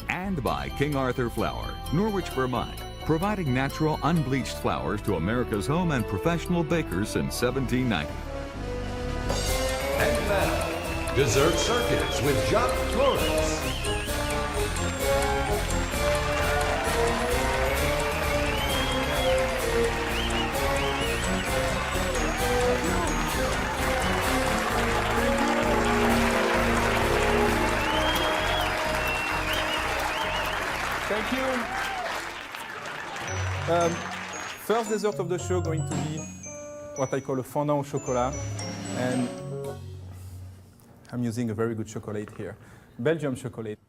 And by King Arthur Flour, Norwich, Vermont, providing natural, unbleached flours to America's home and professional bakers since 1790. And now, Dessert Circus with Jacques Torres. Thank you. First dessert of the show going to be what I call a fondant au chocolat. And I'm using a very good chocolate here, Belgium chocolate.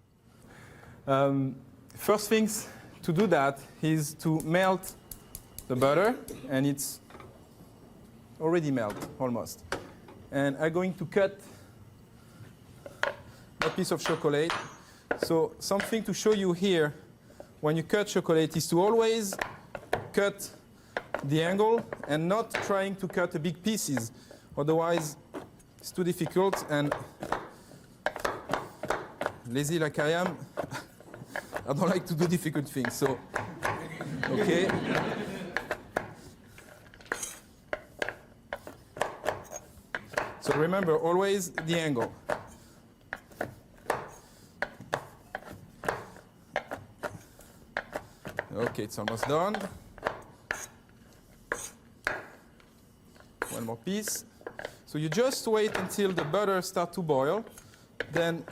First things to do that is to melt the butter, and it's already melted almost. And I'm going to cut a piece of chocolate. So something to show you here when you cut chocolate is to always cut the angle and not trying to cut the big pieces. Otherwise, it's too difficult, and lazy like I am, I don't like to do difficult things. So, okay. So remember, always the angle. Okay, it's almost done. One more piece. So you just wait until the butter starts to boil. Then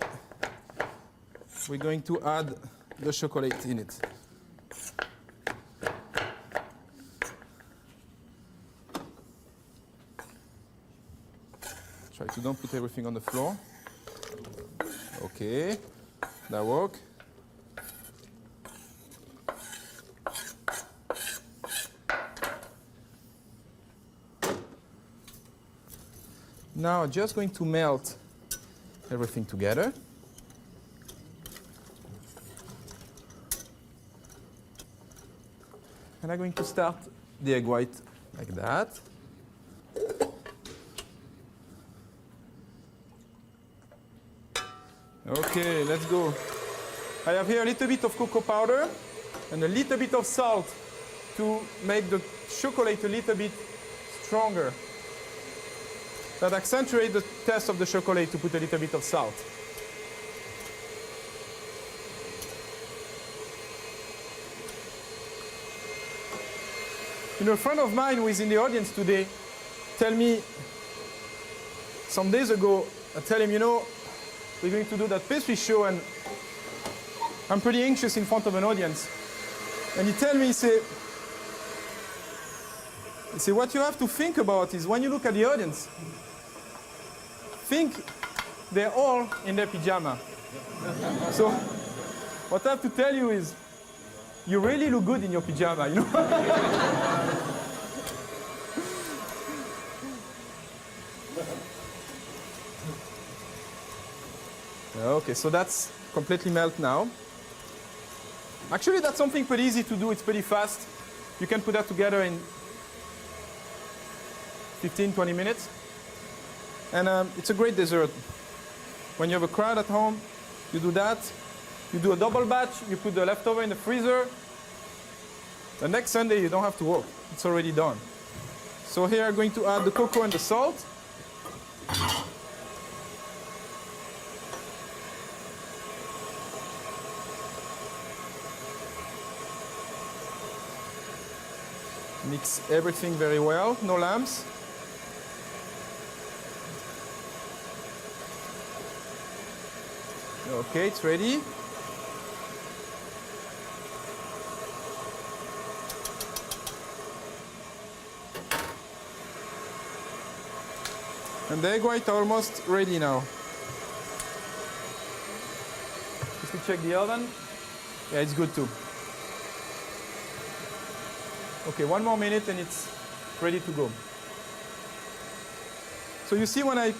we're going to add the chocolate in it. Try to don't put everything on the floor. Okay, that works. Now I'm just going to melt everything together. And I'm going to start the egg white like that. Okay, let's go. I have here a little bit of cocoa powder and a little bit of salt to make the chocolate a little bit stronger. That accentuates the taste of the chocolate to put a little bit of salt. You know, a friend of mine who is in the audience today tell me some days ago, I tell him, you know, we're going to do that pastry show and I'm pretty anxious in front of an audience. And he tell me, he say, what you have to think about is when you look at the audience, think they're all in their pajama. So what I have to tell you is you really look good in your pajama, you know? Okay, so that's completely melted now. Actually, that's something pretty easy to do. It's pretty fast. You can put that together in 15, 20 minutes. And it's a great dessert. When you have a crowd at home, you do that. You do a double batch. You put the leftover in the freezer. The next Sunday, you don't have to work. It's already done. So here I'm going to add the cocoa and the salt. Mix everything very well, no lumps. Okay, it's ready. And the egg white are almost ready now. Just to check the oven. Yeah, it's good too. Okay, one more minute and it's ready to go. So you see when I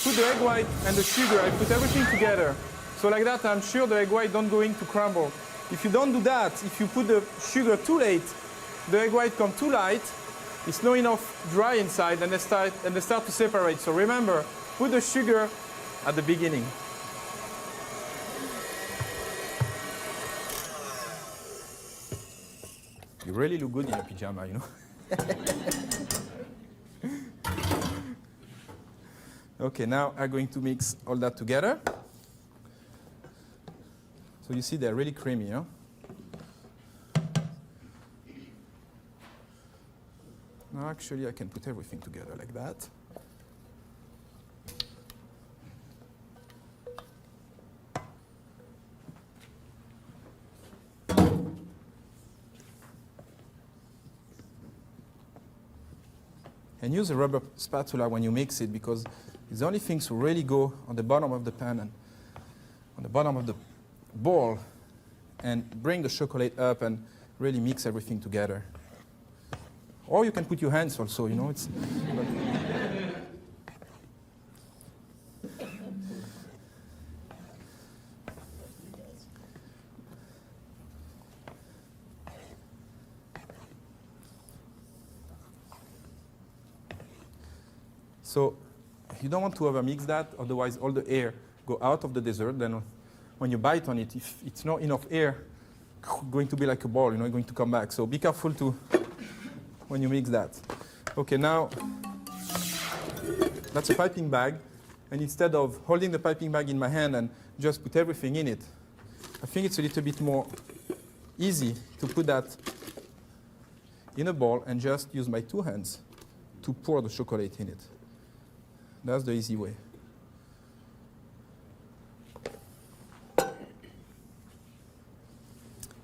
put the egg white and the sugar, I put everything together. So like that, I'm sure the egg white don't going to crumble. If you don't do that, if you put the sugar too late, the egg white come too light, it's not enough dry inside, and they start to separate. So remember, put the sugar at the beginning. You really look good in a pyjama, you know. Okay, now I'm going to mix all that together. So you see they're really creamy, you know. Now actually I can put everything together like that. And use a rubber spatula when you mix it, because it's the only things to really go on the bottom of the pan and on the bottom of the bowl and bring the chocolate up and really mix everything together. Or you can put your hands also, you know. So you don't want to overmix that, otherwise all the air go out of the dessert. Then when you bite on it, if it's not enough air, going to be like a ball, you know, going to come back. So be careful to when you mix that. Okay, now that's a piping bag, and instead of holding the piping bag in my hand and just put everything in it, I think it's a little bit more easy to put that in a bowl and just use my two hands to pour the chocolate in it. That's the easy way.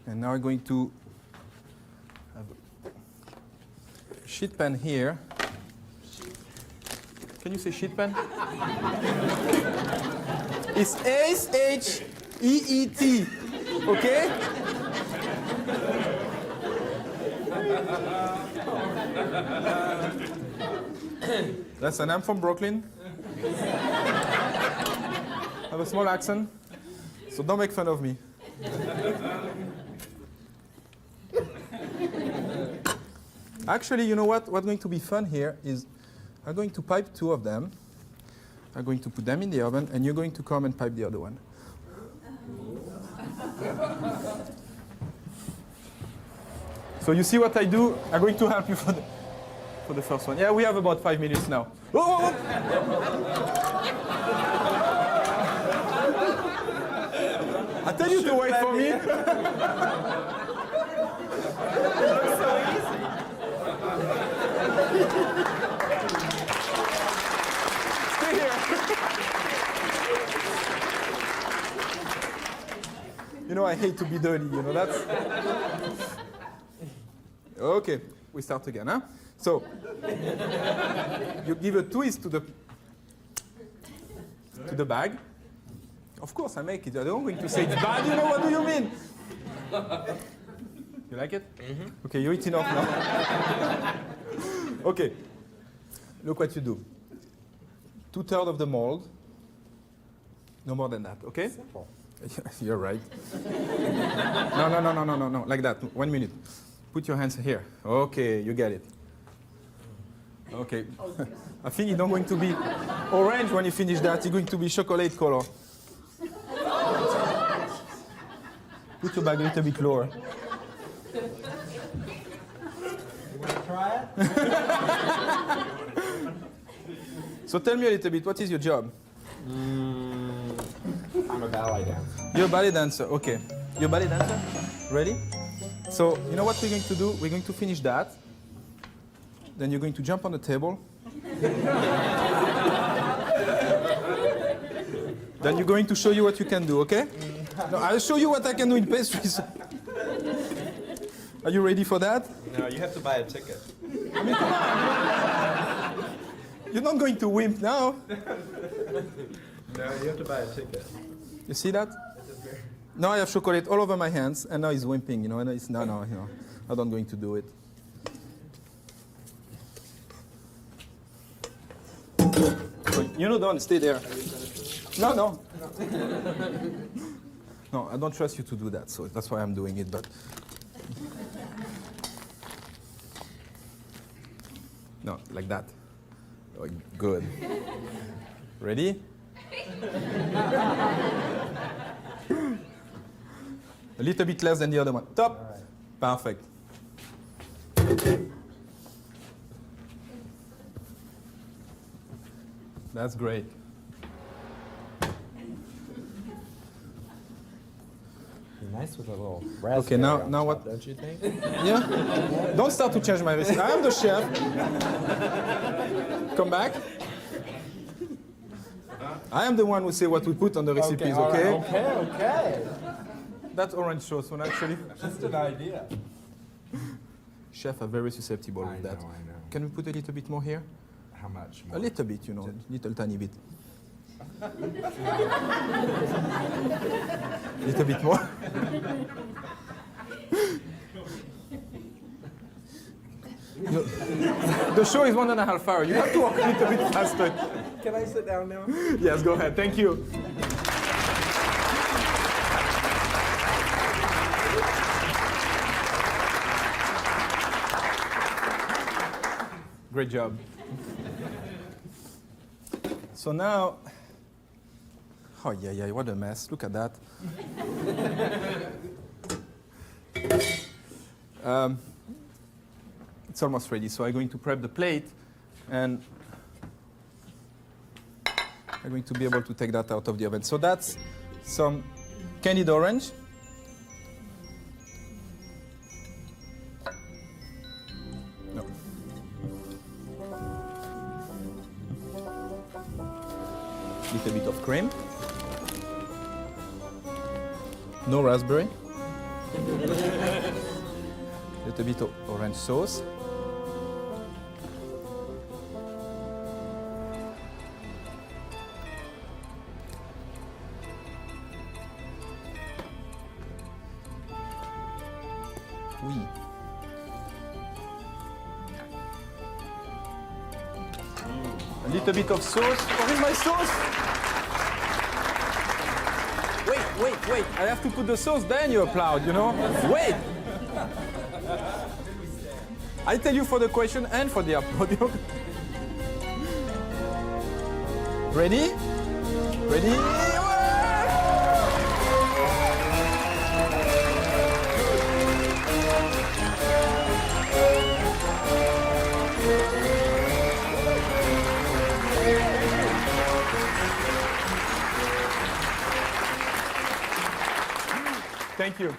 And now I'm going to have a sheet pan here. Can you say sheet pan? It's S-H-E-E-T, okay? Listen, I'm from Brooklyn. I have a small accent, so don't make fun of me. Actually, you know what? What's going to be fun here is I'm going to pipe two of them. I'm going to put them in the oven, and you're going to come and pipe the other one. So you see what I do? I'm going to help you for the first one. Yeah, we have about 5 minutes now. Oh! I tell you to wait for me. So easy. Stay here. You know, I hate to be dirty, you know, that's... Okay, we start again, huh? So, you give a twist to the bag. Of course, I make it. I don't going to say it's bad. You know, what do you mean? You like it? Mm-hmm. Okay, you eat enough now. Okay, look what you do. 2/3 of the mold. No more than that, okay? Simple. You're right. No, like that. 1 minute. Put your hands here. Okay, you get it. Okay. I think it's not going to be orange when you finish that. It's going to be chocolate color. Put your bag a little bit lower. You want to try it? So tell me a little bit, what is your job? I'm a ballet dancer. You're a ballet dancer, okay. You're a ballet dancer? Ready? So, you know what we're going to do? We're going to finish that. Then you're going to jump on the table. Then you're going to show you what you can do, okay? No, I'll show you what I can do in pastries. Are you ready for that? No, you have to buy a ticket. I mean, come on. You're not going to wimp now. No, you have to buy a ticket. You see that? Now I have chocolate all over my hands, and now he's wimping, you know, and it's, no, you know, I'm not going to do it. You know, don't stay there. No. No, I don't trust you to do that, so that's why I'm doing it, but... No, like that. Oh, good. Ready? A little bit less than the other one. Top. Right. Perfect. That's great. Nice with a little raspberry. Okay, now on what? top, don't you think? Yeah? Don't start to change my recipe. I am the chef. Come back. I am the one who say what we put on the recipes, all right, okay? Okay. That's orange sauce one, actually. Just an idea. Chef are very susceptible I with that. know, I know. Can we put a little bit more here? How much A more? little bit, you know, little tiny bit. Little bit more. The show is 1.5 hours. You have to walk a little bit faster. Can I sit down now? Yes, go ahead. Thank you. Great job. So now, oh yeah, what a mess. Look at that. It's almost ready, so I'm going to prep the plate, and I'm going to be able to take that out of the oven. So that's some candied orange. No. Little bit of cream. No raspberry. Little bit of orange sauce. Oui. A little bit of sauce. Where is my sauce? Wait. I have to put the sauce, then you applaud, you know? Wait! I tell you for the question and for the applaud. Ready? Ready? Thank you.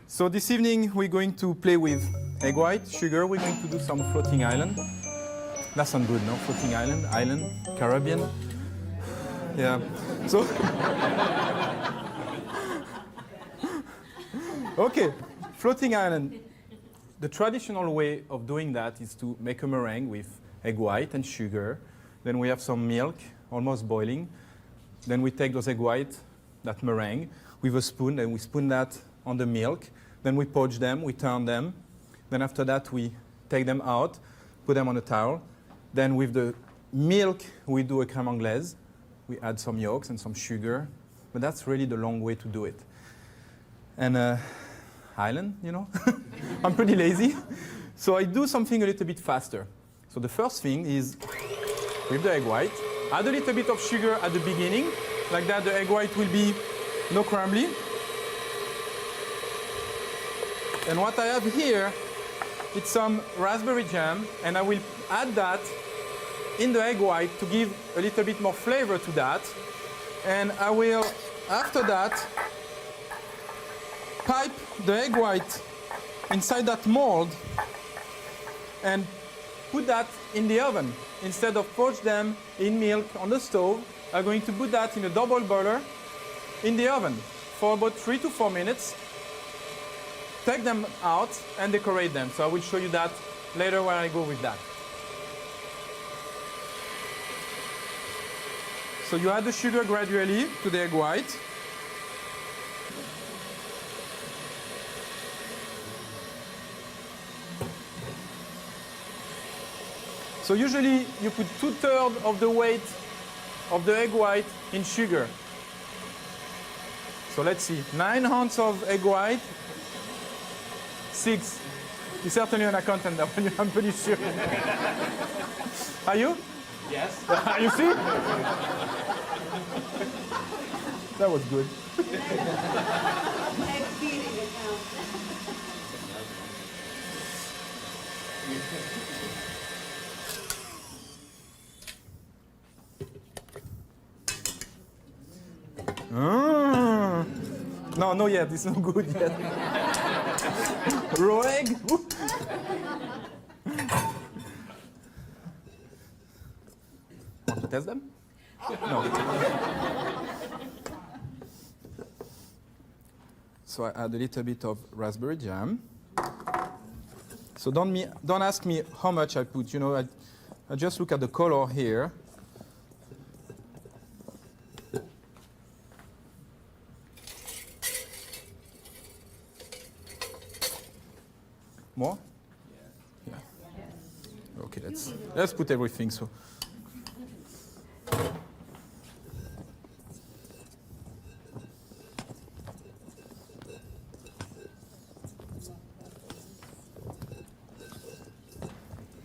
So this evening we're going to play with egg white, sugar. We're going to do some floating island. That sounds good, no? Floating island, Caribbean. Yeah. So, okay, floating island. The traditional way of doing that is to make a meringue with egg white and sugar. Then we have some milk, almost boiling. Then we take those egg white, that meringue, with a spoon, and we spoon that on the milk. Then we poach them, we turn them. Then after that, we take them out, put them on a towel. Then with the milk, we do a crème anglaise. We add some yolks and some sugar. But that's really the long way to do it. And island, you know? I'm pretty lazy. So I do something a little bit faster. So the first thing is, with the egg white, add a little bit of sugar at the beginning. Like that, the egg white will be no crumbly. And what I have here, it's some raspberry jam, and I will add that in the egg white to give a little bit more flavor to that. And I will, after that, pipe the egg white inside that mold and put that in the oven. Instead of poach them in milk on the stove, I'm going to put that in a double boiler in the oven for about 3 to 4 minutes. Take them out and decorate them. So I will show you that later when I go with that. So you add the sugar gradually to the egg white. So usually you put 2/3 of the weight of the egg white in sugar. So let's see, 9 ounces of egg white, 6. You're certainly an accountant, that one, I'm pretty sure. Are you? Yes. You see? That was good. No, no yet. It's not good yet. Raw egg. Woo. Want to test them? No. So I add a little bit of raspberry jam. So don't ask me how much I put. You know, I just look at the color here. More? Yeah. Okay, let's put everything. So.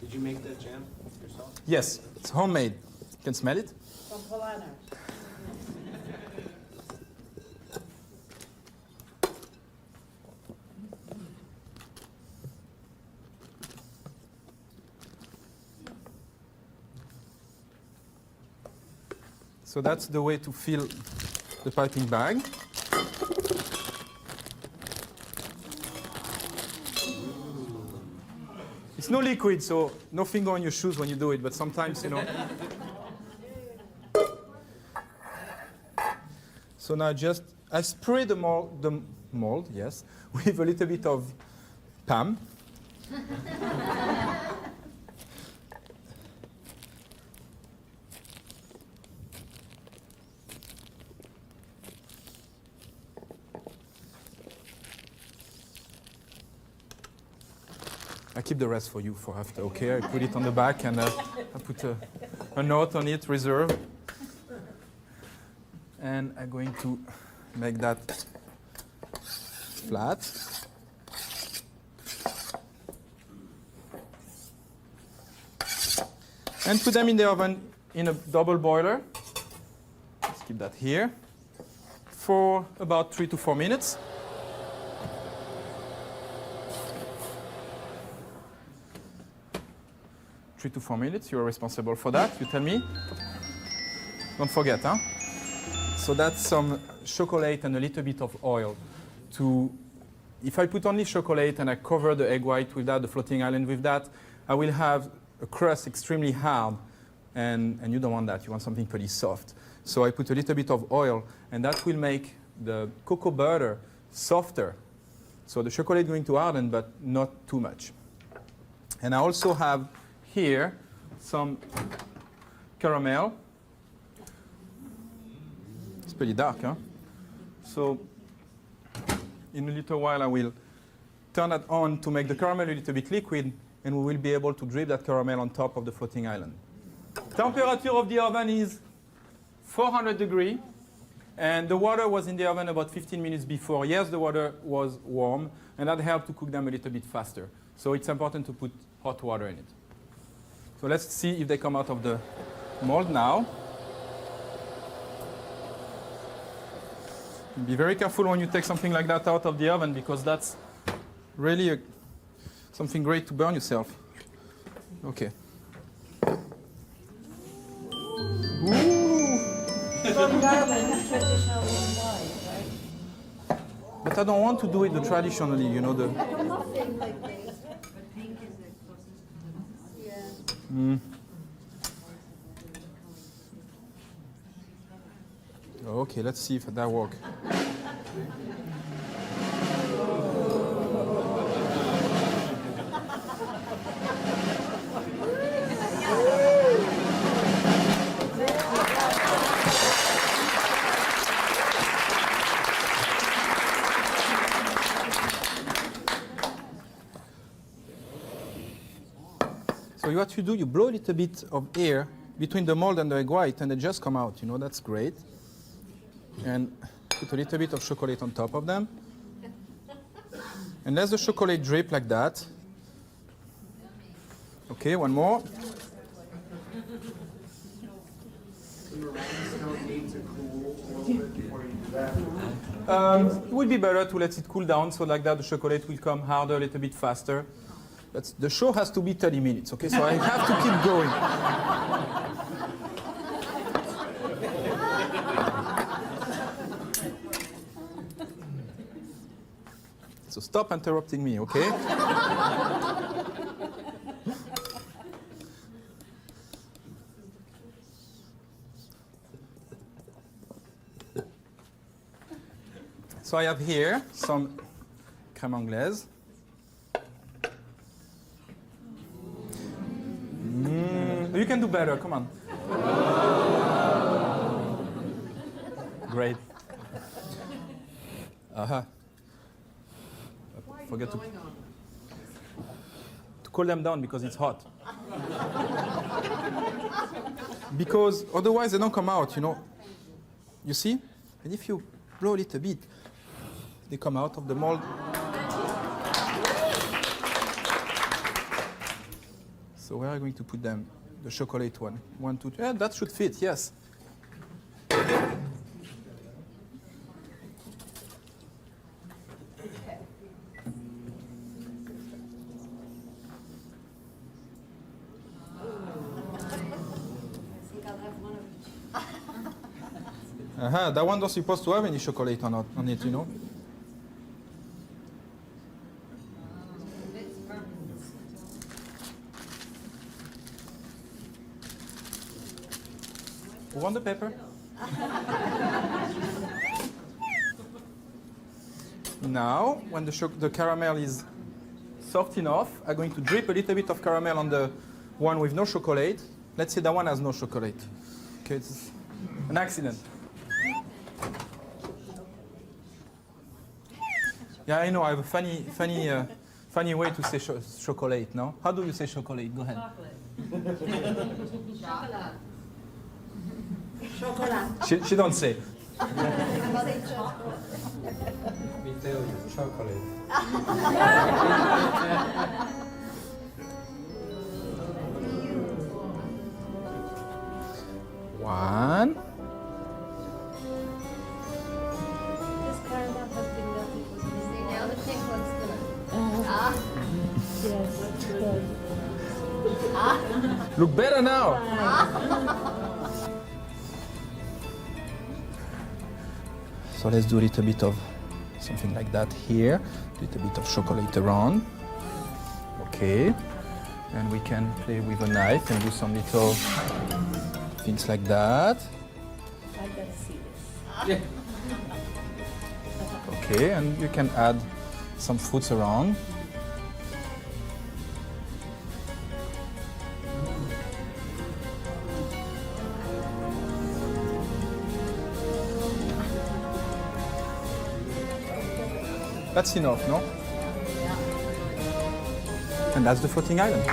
Did you make that jam yourself? Yes, it's homemade. You can smell it? From Polano. So that's the way to fill the piping bag. It's no liquid, so no finger on your shoes when you do it, but sometimes, you know. So now I spray the mold, yes, with a little bit of Pam. I keep the rest for you for after, okay? I put it on the back and I put a note on it, reserve. And I'm going to make that flat. And put them in the oven in a double boiler. Let's keep that here for about 3 to 4 minutes. To 4 minutes, you're responsible for that, you tell me. Don't forget, huh? So that's some chocolate and a little bit of oil. If I put only chocolate and I cover the egg white with that, the floating island with that, I will have a crust extremely hard, and you don't want that. You want something pretty soft. So I put a little bit of oil, and that will make the cocoa butter softer. So the chocolate going to harden, but not too much. And I also have here some caramel. It's pretty dark, huh? So in a little while I will turn that on to make the caramel a little bit liquid, and we will be able to drip that caramel on top of the floating island. Temperature of the oven is 400 degrees, and the water was in the oven about 15 minutes before. Yes, the water was warm, and that helped to cook them a little bit faster. So it's important to put hot water in it. So let's see if they come out of the mold now. Be very careful when you take something like that out of the oven, because that's really something great to burn yourself. Okay. Ooh. But I don't want to do it the traditionally, you know, the. Okay, let's see if that works. So what you do, you blow a little bit of air between the mold and the egg white, and they just come out. You know, that's great. And put a little bit of chocolate on top of them. And let the chocolate drip like that. Okay, one more. It would be better to let it cool down, so like that the chocolate will come harder a little bit faster. The show has to be 30 minutes, okay? So I have to keep going. So stop interrupting me, okay? So I have here some crème anglaise. You can do better, come on. Great. Forget to cool them down because it's hot. Because otherwise they don't come out, you know. You see? And if you blow a little bit, they come out of the mold. So where are we going to put them? The chocolate one. 1, 2, 3. Yeah, that should fit, yes. That one not supposed to have any chocolate on it, you know. Who want the paper? Now, when the caramel is soft enough, I'm going to drip a little bit of caramel on the one with no chocolate. Let's say that one has no chocolate. Okay, it's an accident. Yeah, I know. I have a funny way to say chocolate. No? How do you say chocolate? Go ahead. Chocolate. She don't say. We tell you, chocolate. One. This caramel has been melted. See, now the pink one's gonna. Yes, that's good. Look better now. So let's do a little bit of something like that here. A little bit of chocolate around. Okay. And we can play with a knife and do some little things like that. I gotta see this. Okay, and you can add some fruits around. That's enough, no? And that's the floating island.